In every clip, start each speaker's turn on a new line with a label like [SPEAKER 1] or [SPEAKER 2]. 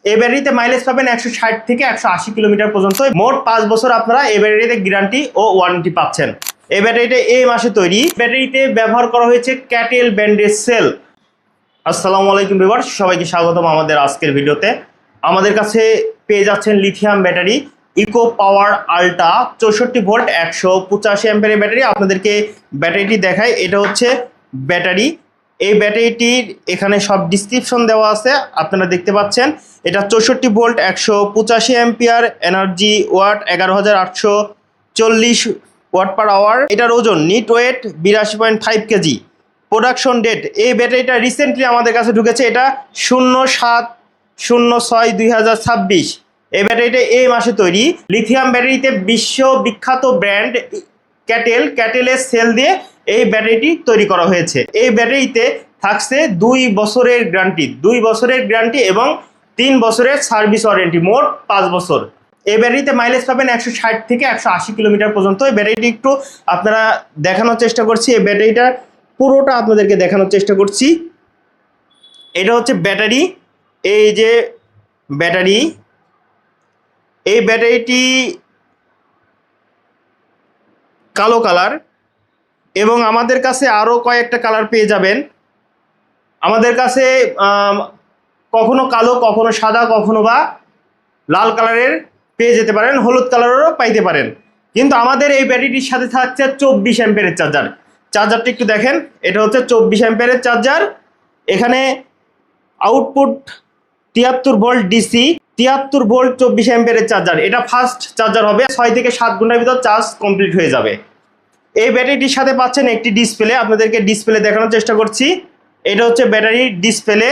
[SPEAKER 1] এই ব্যাটারিতে মাইলেজ পাবেন 160 থেকে 180 কিলোমিটার পর্যন্ত। মোট 5 বছর আপনারা এই ব্যাটারিতে গ্যারান্টি ও ওয়ারেন্টি পাচ্ছেন। এই ব্যাটারিটা এই মাসে তৈরি। ব্যাটারিতে ব্যবহার করা হয়েছে ক্যাটেল ব্র্যান্ডের সেল। আসসালামু আলাইকুম ভিউয়ার্স, সবাইকে স্বাগতম আমাদের আজকের ভিডিওতে। আমাদের কাছে পেয়ে যাচ্ছেন লিথিয়াম ব্যাটারি ইকো পাওয়ার আল্ট্রা 64 ভোল্ট 185 অ্যাম্পিয়ারের ব্যাটারি। আপনাদেরকে ব্যাটারিটি দেখাই। এটা হচ্ছে ব্যাটারি। এই ব্যাটারিটির এখানে সব ডিসক্রিপশন দেওয়া আছে, আপনারা দেখতে পাচ্ছেন। এটা 64 volt 185 ampere, energy watt 11,840 watt per hour. এটার ওজন net weight 82.5 kg. Production date, এই ব্যাটারিটা রিসেন্টলি আমাদের কাছে ঢুকেছে। এটা 07/06/2026। এই ব্যাটারিটা এই মাসে তৈরি। লিথিয়াম ব্যাটারিতে বিশ্ববিখ্যাত ব্র্যান্ড ক্যাটেলের সেল দিয়ে এই ব্যাটারিটি তৈরি করা হয়েছে। এই ব্যাটারিতে থাকছে 2 বছরের গ্যারান্টি এবং 3 বছরের সার্ভিস ওয়ারেন্টি, মোট 5 বছর। এই ব্যাটারিতে মাইলেজ পাবেন 160 থেকে 180 কিলোমিটার পর্যন্ত। এই ব্যাটারিটি একটু আপনারা দেখানোর চেষ্টা করছি। এই ব্যাটারিটা পুরোটা আপনাদেরকে দেখানোর চেষ্টা করছি। এটা হচ্ছে ব্যাটারি। এই যে ব্যাটারি, এই ব্যাটারিটি কালো কালার এবং আমাদের কাছে আরও কয়েকটা কালার পেয়ে যাবেন। আমাদের কাছে কখনো কালো, কখনো সাদা, কখনো বা লাল কালারের পেয়ে যেতে পারেন, হলুদ কালারেরও পাইতে পারেন। কিন্তু আমাদের এই ব্যাটারিটির সাথে থাকছে 24 অ্যাম্পিয়ারের চার্জার। চার্জারটি একটু দেখেন। এটা হচ্ছে 24 অ্যাম্পিয়ারের চার্জার। এখানে আউটপুট 73 ভোল্ট ডিসি, 73 ভোল্ট 24 অ্যাম্পিয়ারের চার্জার। এটা ফাস্ট চার্জার হবে, 6 থেকে 7 ঘন্টার ভিতর চার্জ কমপ্লিট হয়ে যাবে। এই ব্যাটারিটির সাথে পাচ্ছেন একটি ডিসপ্লে। আপনাদেরকে ডিসপ্লে দেখানোর চেষ্টা করছি। এটা হচ্ছে ব্যাটারির ডিসপ্লে।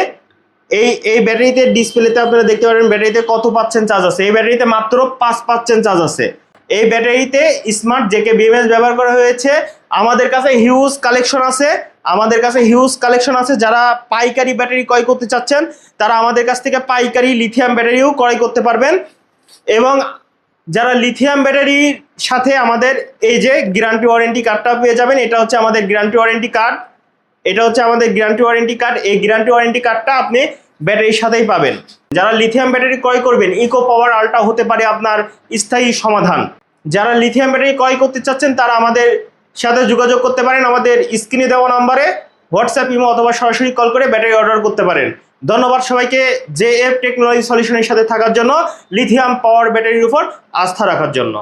[SPEAKER 1] এই ব্যাটারিতে ডিসপ্লেতে আপনারা দেখতে পারেন ব্যাটারিতে কত পাচ্ছেন চার্জ আছে। এই ব্যাটারিতে মাত্র 5% চার্জ আছে। এই ব্যাটারিতে স্মার্ট জেকে বিএমএস ব্যবহার করা হয়েছে। আমাদের কাছে হিউজ কালেকশন আছে। যারা পাইকারি ব্যাটারি ক্রয় করতে চাচ্ছেন তারা আমাদের কাছ থেকে পাইকারি লিথিয়াম ব্যাটারিও ক্রয় করতে পারবেন। এবং যারা লিথিয়াম ব্যাটারির সাথে আমাদের এই যে গ্যারান্টি ওয়ারেন্টি কার্ডটা পেয়ে যাবেন। এটা হচ্ছে আমাদের গ্যারান্টি ওয়ারেন্টি কার্ড। এই গ্যারান্টি ওয়ারেন্টি কার্ডটা আপনি ব্যাটারির সাথেই পাবেন। যারা লিথিয়াম ব্যাটারি ক্রয় করবেন, ইকো পাওয়ার আল্ট্রা হতে পারে আপনার স্থায়ী সমাধান। যারা লিথিয়াম ব্যাটারি ক্রয় করতে চাচ্ছেন তারা আমাদের সাথে যোগাযোগ করতে পারেন। আমাদের স্ক্রিনে দেওয়া নম্বরে হোয়াটসঅ্যাপ, ইমো অথবা সরাসরি কল করে ব্যাটারি অর্ডার করতে পারেন। ধন্যবাদ সবাইকে জেএফ টেকনোলজি সলিউশনের সাথে থাকার জন্য, লিথিয়াম পাওয়ার ব্যাটারির উপর আস্থা রাখার জন্য।